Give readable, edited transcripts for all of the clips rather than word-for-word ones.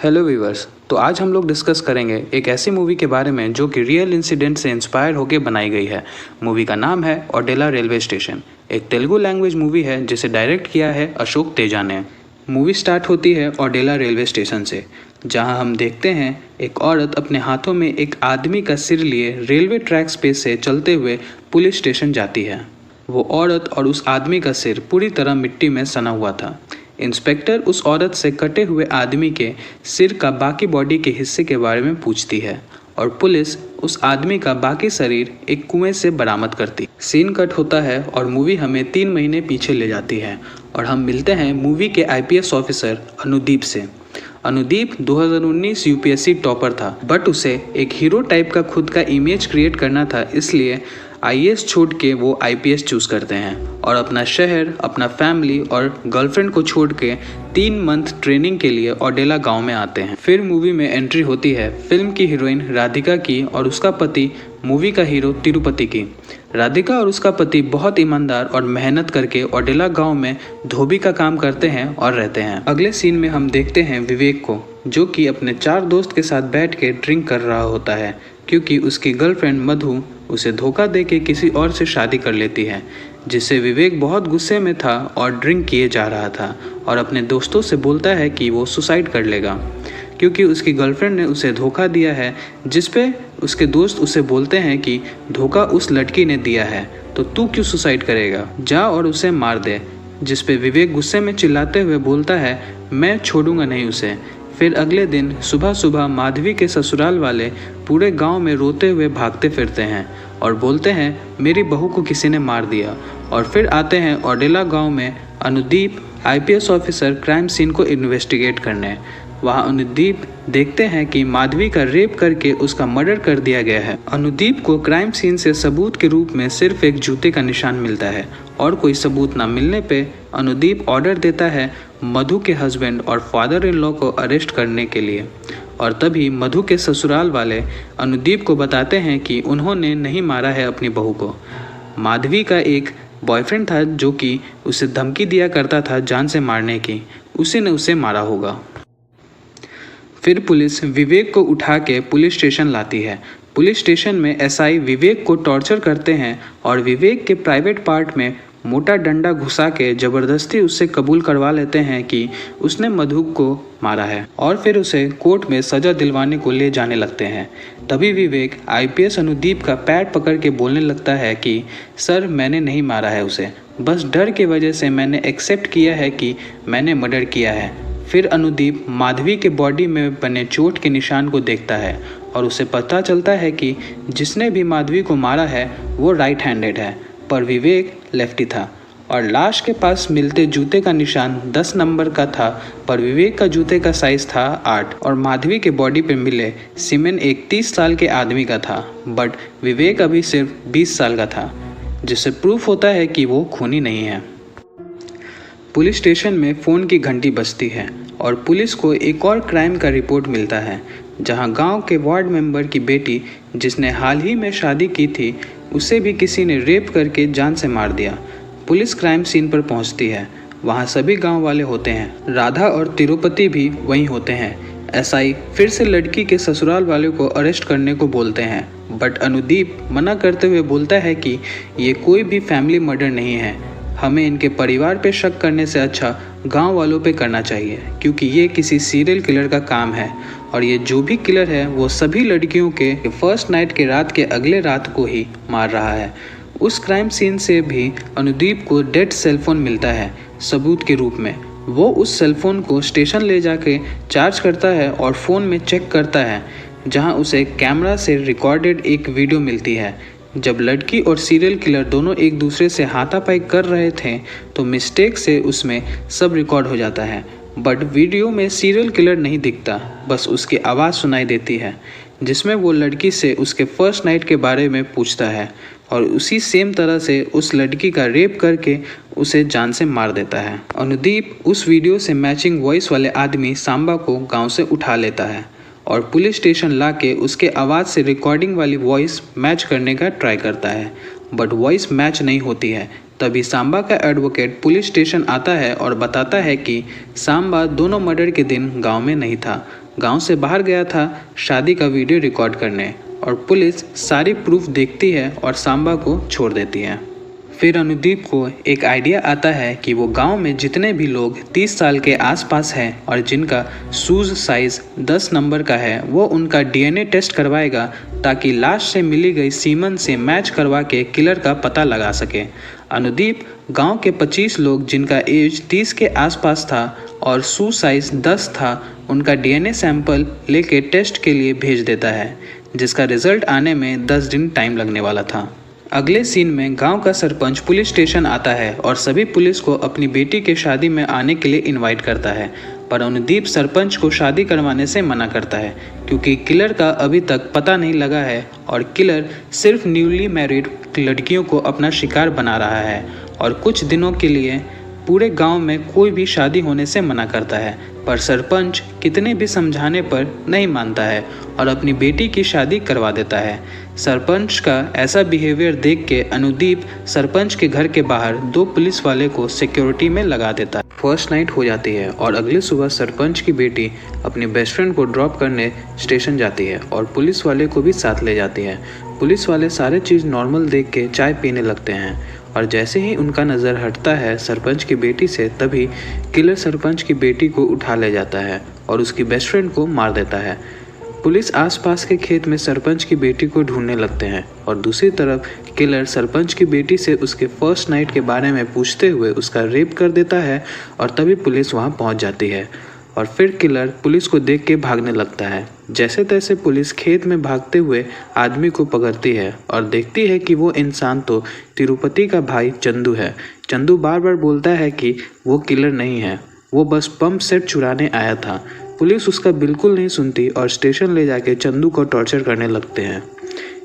Hello viewers. तो आज हम लोग डिस्कस करेंगे एक ऐसी मूवी के बारे में जो कि रियल इंसिडेंट से इंस्पायर होकर बनाई गई है। मूवी का नाम है ओडेला रेलवे स्टेशन। एक तेलुगु लैंग्वेज मूवी है जिसे डायरेक्ट किया है अशोक तेजा ने। मूवी स्टार्ट होती है ओडेला रेलवे स्टेशन से, जहां हम देखते हैं एक औरत अपने हाथों में एक आदमी का सिर लिए रेलवे ट्रैक्स पे से चलते हुए पुलिस स्टेशन जाती है। वो औरत और उस आदमी का सिर पूरी तरह मिट्टी में सना हुआ था। इंस्पेक्टर उस औरत से कटे हुए आदमी के सिर का बाकी बॉडी के हिस्से के बारे में पूछती है और पुलिस उस आदमी का बाकी शरीर एक कुएं से बरामद करती। सीन कट होता है और मूवी हमें 3 महीने पीछे ले जाती है और हम मिलते हैं मूवी के आईपीएस ऑफिसर अनुदीप से। अनुदीप 2019 यूपीएससी टॉपर था, बट उसे एक हीरो टाइप का खुद का इमेज क्रिएट करना था, इसलिए आईएएस छोड़ के वो आईपीएस चूज करते हैं और अपना शहर, अपना फैमिली और गर्लफ्रेंड को छोड़ के 3 मंथ ट्रेनिंग के लिए ओडेला गांव में आते हैं। फिर मूवी में एंट्री होती है फिल्म की हीरोइन राधिका की और उसका पति मूवी का हीरो तिरुपति की। राधिका और उसका पति बहुत ईमानदार और मेहनत करके ओडेला गांव में धोबी का काम करते हैं और रहते हैं। अगले सीन में हम देखते हैं विवेक को, जो कि अपने 4 दोस्त के साथ बैठ के ड्रिंक कर रहा होता है, क्योंकि उसकी गर्लफ्रेंड मधु उसे धोखा दे के किसी और से शादी कर लेती है, जिससे विवेक बहुत गुस्से में था और ड्रिंक किए जा रहा था और अपने दोस्तों से बोलता है कि वो सुसाइड कर लेगा क्योंकि उसकी गर्लफ्रेंड ने उसे धोखा दिया है। जिस पे उसके दोस्त उसे बोलते हैं कि धोखा उस लड़की ने दिया है तो तू क्यों सुसाइड करेगा, जा और उसे मार दे। जिस पे विवेक गुस्से में चिल्लाते हुए बोलता है मैं छोड़ूंगा नहीं उसे। फिर अगले दिन सुबह सुबह माधवी के ससुराल वाले पूरे गांव में रोते हुए भागते फिरते हैं और बोलते हैं मेरी बहू को किसी ने मार दिया। और फिर आते हैं ओडेला गांव में Anudeep IPS officer crime scene को इन्वेस्टिगेट करने। वहां अनुदीप देखते हैं कि माधवी का रेप करके उसका मर्डर कर दिया गया है। अनुदीप को क्राइम सीन से सबूत के रूप में सिर्फ एक जूते का निशान मिलता है और कोई सबूत न मिलने पे अनुदीप ऑर्डर देता है मधु के हस्बैंड और फादर इन लॉ को अरेस्ट करने के लिए। और तभी मधु के ससुराल वाले अनुदीप को बताते हैं कि उन्होंने नहीं मारा है अपनी बहू को। माधवी का एक बॉयफ्रेंड था जो कि उसे धमकी दिया करता था जान से मारने की, उसी ने उसे मारा होगा। फिर पुलिस विवेक को उठा के पुलिस स्टेशन लाती है। पुलिस स्टेशन में एसआई विवेक को टॉर्चर करते हैं और विवेक के प्राइवेट पार्ट में मोटा डंडा घुसा के जबरदस्ती उससे कबूल करवा लेते हैं कि उसने मधु को मारा है और फिर उसे कोर्ट में सजा दिलवाने को ले जाने लगते हैं। तभी विवेक आईपीएस अनुदीप का पैर पकड़ के बोलने लगता है कि सर मैंने नहीं मारा है उसे, बस डर की वजह से मैंने एक्सेप्ट किया है कि मैंने मर्डर किया है। फिर अनुदीप माधवी के बॉडी में बने चोट के निशान को देखता है और उसे पता चलता है कि जिसने भी माधवी को मारा है वो राइट हैंडेड है, पर विवेक लेफ्टी था। और लाश के पास मिलते जूते का निशान 10 नंबर का था, पर विवेक का जूते का साइज था 8। और माधवी के बॉडी पर मिले सीमेन एक 30 साल के आदमी का था, बट विवेक अभी सिर्फ 20 साल का था, जिससे प्रूफ होता है कि वो खूनी नहीं है। पुलिस स्टेशन में फ़ोन की घंटी बजती है और पुलिस को एक और क्राइम का रिपोर्ट मिलता है, जहां गांव के वार्ड मेंबर की बेटी जिसने हाल ही में शादी की थी उसे भी किसी ने रेप करके जान से मार दिया। पुलिस क्राइम सीन पर पहुंचती है। वहां सभी गांव वाले होते हैं, राधा और तिरुपति भी वहीं होते हैं। एसआई फिर से लड़की के ससुराल वाले को अरेस्ट करने को बोलते हैं, बट अनुदीप मना करते हुए बोलता है कि ये कोई भी फैमिली मर्डर नहीं है, हमें इनके परिवार पे शक करने से अच्छा गांव वालों पे करना चाहिए, क्योंकि ये किसी सीरियल किलर का काम है और ये जो भी किलर है वो सभी लड़कियों के फर्स्ट नाइट के रात के अगले रात को ही मार रहा है। उस क्राइम सीन से भी अनुदीप को डेड सेलफोन मिलता है सबूत के रूप में। वो उस सेलफोन को स्टेशन ले जाके चार्ज करता है और फ़ोन में चेक करता है, जहां उसे कैमरा से रिकॉर्डेड एक वीडियो मिलती है। जब लड़की और सीरियल किलर दोनों एक दूसरे से हाथापाई कर रहे थे तो मिस्टेक से उसमें सब रिकॉर्ड हो जाता है, बट वीडियो में सीरियल किलर नहीं दिखता, बस उसकी आवाज़ सुनाई देती है, जिसमें वो लड़की से उसके फर्स्ट नाइट के बारे में पूछता है और उसी सेम तरह से उस लड़की का रेप करके उसे जान से मार देता है। अनुदीप उस वीडियो से मैचिंग वॉइस वाले आदमी सांबा को गाँव से उठा लेता है और पुलिस स्टेशन लाके उसके आवाज़ से रिकॉर्डिंग वाली वॉइस मैच करने का ट्राई करता है, बट वॉइस मैच नहीं होती है। तभी सांबा का एडवोकेट पुलिस स्टेशन आता है और बताता है कि सांबा दोनों मर्डर के दिन गांव में नहीं था। गांव से बाहर गया था शादी का वीडियो रिकॉर्ड करने और पुलिस सारी प्रूफ देखती है और सांबा को छोड़ देती है। फिर अनुदीप को एक आइडिया आता है कि वो गांव में जितने भी लोग 30 साल के आसपास हैं और जिनका शूज़ साइज़ 10 नंबर का है वो उनका डीएनए टेस्ट करवाएगा ताकि लाश से मिली गई सीमन से मैच करवा के किलर का पता लगा सके। अनुदीप गांव के 25 लोग जिनका एज 30 के आसपास था और शू साइज़ 10 था उनका डीएनए सैंपल लेके टेस्ट के लिए भेज देता है, जिसका रिजल्ट आने में 10 दिन टाइम लगने वाला था। अगले सीन में गांव का सरपंच पुलिस स्टेशन आता है और सभी पुलिस को अपनी बेटी के शादी में आने के लिए इनवाइट करता है, पर अनुदीप सरपंच को शादी करवाने से मना करता है क्योंकि किलर का अभी तक पता नहीं लगा है और किलर सिर्फ न्यूली मैरिड लड़कियों को अपना शिकार बना रहा है और कुछ दिनों के लिए पूरे गांव में कोई भी शादी होने से मना करता है। पर सरपंच कितने भी समझाने पर नहीं मानता है और अपनी बेटी की शादी करवा देता है। सरपंच का ऐसा बिहेवियर देख के अनुदीप सरपंच के घर के बाहर 2 पुलिस वाले को सिक्योरिटी में लगा देता है। फर्स्ट नाइट हो जाती है और अगले सुबह सरपंच की बेटी अपनी बेस्ट फ्रेंड को ड्रॉप करने स्टेशन जाती है और पुलिस वाले को भी साथ ले जाती है। पुलिस वाले सारे चीज़ नॉर्मल देख के चाय पीने लगते हैं और जैसे ही उनका नज़र हटता है सरपंच की बेटी से, तभी किलर सरपंच की बेटी को उठा ले जाता है और उसकी बेस्ट फ्रेंड को मार देता है। पुलिस आसपास के खेत में सरपंच की बेटी को ढूंढने लगते हैं और दूसरी तरफ किलर सरपंच की बेटी से उसके फर्स्ट नाइट के बारे में पूछते हुए उसका रेप कर देता है और तभी पुलिस वहां पहुंच जाती है और फिर किलर पुलिस को देख के भागने लगता है। जैसे तैसे पुलिस खेत में भागते हुए आदमी को पकड़ती है और देखती है कि वो इंसान तो तिरुपति का भाई चंदू है। चंदू बार बार बोलता है कि वो किलर नहीं है, वो बस पंप सेट चुराने आया था। पुलिस उसका बिल्कुल नहीं सुनती और स्टेशन ले जाके चंदू को टॉर्चर करने लगते हैं।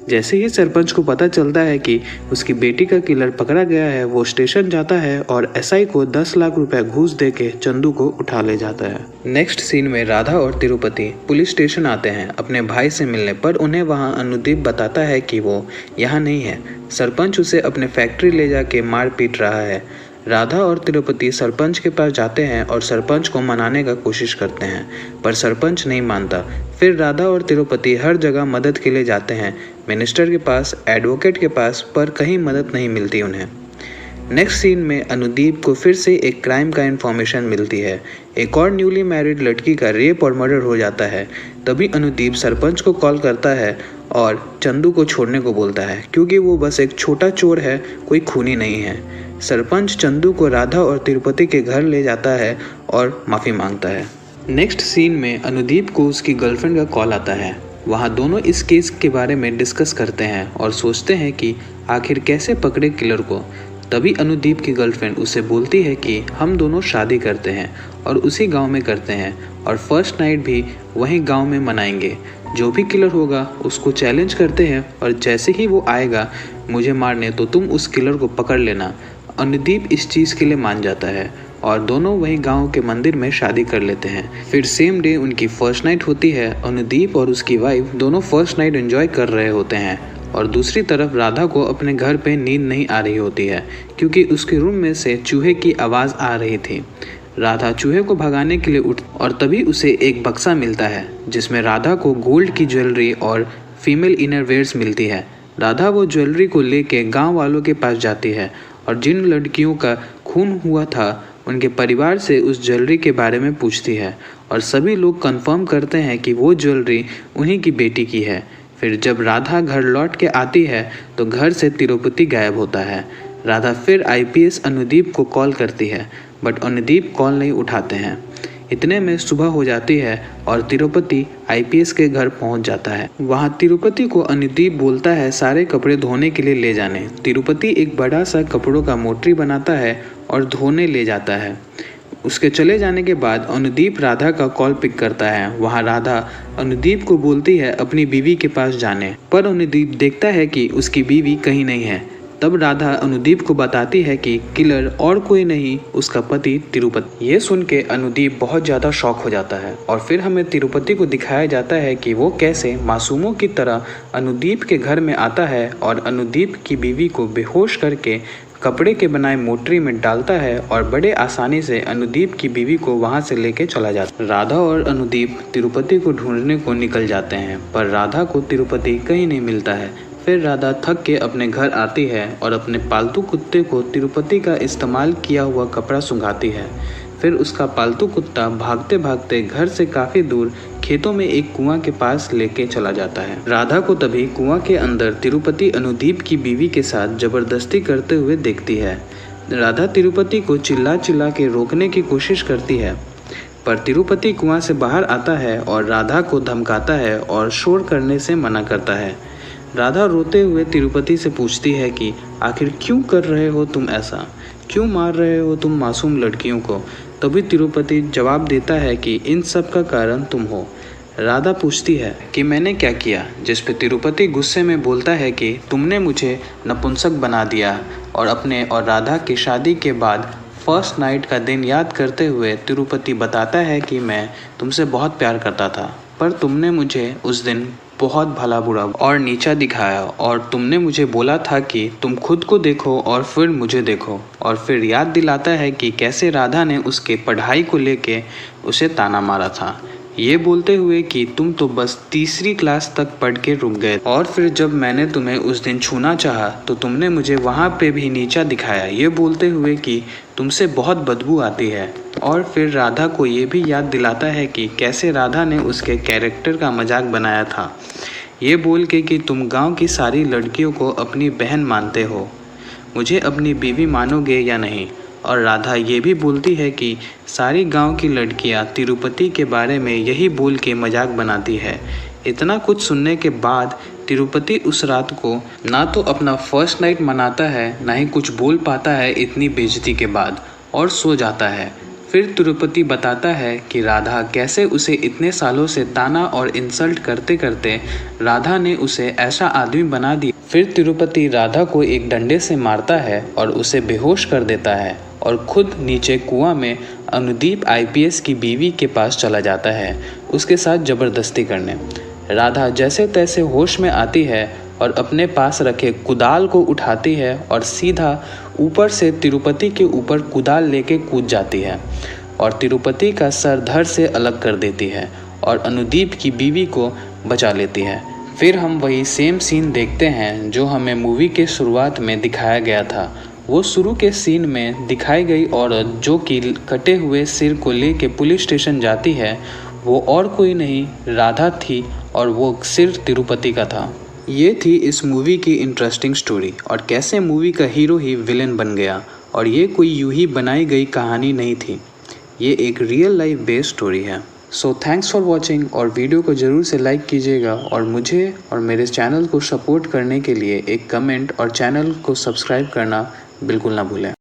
जैसे ही सरपंच को पता चलता है कि उसकी बेटी का किलर पकड़ा गया है, वो स्टेशन जाता है और एसआई को 10 लाख रुपए घूस देके चंदू को उठा ले जाता है। नेक्स्ट सीन में राधा और तिरुपति पुलिस स्टेशन आते हैं अपने भाई से मिलने, पर उन्हें वहां अनुदीप बताता है कि वो यहाँ नहीं है। सरपंच उसे अपने फैक्ट्री ले जाके मार पीट रहा है। राधा और तिरुपति सरपंच के पास जाते हैं और सरपंच को मनाने का कोशिश करते हैं, पर सरपंच नहीं मानता। फिर राधा और तिरुपति हर जगह मदद के लिए जाते हैं, मिनिस्टर के पास, एडवोकेट के पास, पर कहीं मदद नहीं मिलती उन्हें। नेक्स्ट सीन में अनुदीप को फिर से एक क्राइम का इन्फॉर्मेशन मिलती है। एक और न्यूली मैरिड लड़की का रेप और मर्डर हो जाता है। तभी अनुदीप सरपंच को कॉल करता है और चंदू को छोड़ने को बोलता है क्योंकि वो बस एक छोटा चोर है, कोई खूनी नहीं है। सरपंच चंदू को राधा और तिरुपति के घर ले जाता है और माफ़ी मांगता है। नेक्स्ट सीन में अनुदीप को उसकी गर्लफ्रेंड का कॉल आता है। वहाँ दोनों इस केस के बारे में डिस्कस करते हैं और सोचते हैं कि आखिर कैसे पकड़े किलर को। तभी अनुदीप की गर्लफ्रेंड उसे बोलती है कि हम दोनों शादी करते हैं और उसी गांव में करते हैं और फर्स्ट नाइट भी वहीं गांव में मनाएंगे। जो भी किलर होगा उसको चैलेंज करते हैं और जैसे ही वो आएगा मुझे मारने तो तुम उस किलर को पकड़ लेना। अनुदीप इस चीज़ के लिए मान जाता है और दोनों वहीं गांव के मंदिर में शादी कर लेते हैं। फिर सेम डे उनकी फर्स्ट नाइट होती है। अनुदीप और उसकी वाइफ दोनों फर्स्ट नाइट एंजॉय कर रहे होते हैं और दूसरी तरफ राधा को अपने घर पे नींद नहीं आ रही होती है क्योंकि उसके रूम में से चूहे की आवाज़ आ रही थी। राधा चूहे को भगाने के लिए उठ और तभी उसे एक बक्सा मिलता है जिसमें राधा को गोल्ड की ज्वेलरी और फीमेल इनरवेयर्स मिलती है। राधा वो ज्वेलरी को लेके गांव वालों के पास जाती है और जिन लड़कियों का खून हुआ था उनके परिवार से उस ज्वेलरी के बारे में पूछती है और सभी लोग कंफर्म करते हैं कि वो ज्वेलरी उन्हीं की बेटी की है। फिर जब राधा घर लौट के आती है तो घर से तिरुपति गायब होता है। राधा फिर आईपीएस अनुदीप को कॉल करती है बट अनुदीप कॉल नहीं उठाते हैं। इतने में सुबह हो जाती है और तिरुपति आईपीएस के घर पहुंच जाता है। वहां तिरुपति को अनुदीप बोलता है सारे कपड़े धोने के लिए ले जाने। तिरुपति एक बड़ा सा कपड़ों का मोटरी बनाता है और धोने ले जाता है। उसके चले जाने के बाद अनुदीप राधा का कॉल पिक करता है। वहां राधा अनुदीप को बोलती है अपनी बीवी के पास जाने, पर अनुदीप देखता है कि उसकी बीवी कहीं नहीं है। तब राधा अनुदीप को बताती है कि किलर और कोई नहीं उसका पति तिरुपति। ये सुन के अनुदीप बहुत ज़्यादा शॉक हो जाता है और फिर हमें तिरुपति को दिखाया जाता है कि वो कैसे मासूमों की तरह अनुदीप के घर में आता है और अनुदीप की बीवी को बेहोश करके कपड़े के बनाए मोटरी में डालता है और बड़े आसानी से अनुदीप की बीवी को वहां से लेके चला जाता है। राधा और अनुदीप तिरुपति को ढूंढने को निकल जाते हैं, पर राधा को तिरुपति कहीं नहीं मिलता है। फिर राधा थक के अपने घर आती है और अपने पालतू कुत्ते को तिरुपति का इस्तेमाल किया हुआ कपड़ा सुंघाती है। फिर उसका पालतू कुत्ता भागते भागते घर से काफ़ी दूर खेतों में एक कुआं के पास लेके चला जाता है। राधा को तभी कुआं के अंदर तिरुपति अनुदीप की बीवी के साथ जबरदस्ती करते हुए देखती है। राधा तिरुपति को चिल्ला चिल्ला के रोकने की कोशिश करती है, पर तिरुपति कुआं से बाहर आता है और राधा को धमकाता है और शोर करने से मना करता है। राधा रोते हुए तिरुपति से पूछती है कि आखिर क्यों कर रहे हो तुम ऐसा, क्यों मार रहे हो तुम मासूम लड़कियों को। तभी तिरुपति जवाब देता है कि इन सब का कारण तुम हो। राधा पूछती है कि मैंने क्या किया, जिस पे तिरुपति गुस्से में बोलता है कि तुमने मुझे नपुंसक बना दिया। और अपने और राधा की शादी के बाद फर्स्ट नाइट का दिन याद करते हुए तिरुपति बताता है कि मैं तुमसे बहुत प्यार करता था, पर तुमने मुझे उस दिन बहुत भला बुरा और नीचा दिखाया और तुमने मुझे बोला था कि तुम खुद को देखो और फिर मुझे देखो। और फिर याद दिलाता है कि कैसे राधा ने उसके पढ़ाई को लेके उसे ताना मारा था, ये बोलते हुए कि तुम तो बस तीसरी क्लास तक पढ़ के रुक गए, और फिर जब मैंने तुम्हें उस दिन छूना चाहा तो तुमने मुझे वहाँ पे भी नीचा दिखाया, ये बोलते हुए कि तुमसे बहुत बदबू आती है। और फिर राधा को ये भी याद दिलाता है कि कैसे राधा ने उसके कैरेक्टर का मजाक बनाया था, ये बोल के कि तुम गांव की सारी लड़कियों को अपनी बहन मानते हो, मुझे अपनी बीवी मानोगे या नहीं। और राधा ये भी बोलती है कि सारी गांव की लड़कियां तिरुपति के बारे में यही बोल के मजाक बनाती है। इतना कुछ सुनने के बाद तिरुपति उस रात को ना तो अपना फर्स्ट नाइट मनाता है, ना ही कुछ बोल पाता है इतनी बेइज्जती के बाद, और सो जाता है। फिर तिरुपति बताता है कि राधा कैसे उसे इतने सालों से ताना और इंसल्ट करते करते राधा ने उसे ऐसा आदमी बना दिया। फिर तिरुपति राधा को एक डंडे से मारता है और उसे बेहोश कर देता है और खुद नीचे कुआं में अनुदीप आईपीएस की बीवी के पास चला जाता है उसके साथ ज़बरदस्ती करने। राधा जैसे तैसे होश में आती है और अपने पास रखे कुदाल को उठाती है और सीधा ऊपर से तिरुपति के ऊपर कुदाल लेके कूद जाती है और तिरुपति का सर धड़ से अलग कर देती है और अनुदीप की बीवी को बचा लेती है। फिर हम वही सेम सीन देखते हैं जो हमें मूवी के शुरुआत में दिखाया गया था। वो शुरू के सीन में दिखाई गई औरत जो कि कटे हुए सिर को लेके पुलिस स्टेशन जाती है, वो और कोई नहीं राधा थी और वो सिर तिरुपति का था। ये थी इस मूवी की इंटरेस्टिंग स्टोरी और कैसे मूवी का हीरो ही विलेन बन गया। और ये कोई यूं ही बनाई गई कहानी नहीं थी, ये एक रियल लाइफ बेस्ड स्टोरी है। सो थैंक्स फॉर वॉचिंग, और वीडियो को ज़रूर से लाइक कीजिएगा और मुझे और मेरे चैनल को सपोर्ट करने के लिए एक कमेंट और चैनल को सब्सक्राइब करना बिल्कुल ना भूलें।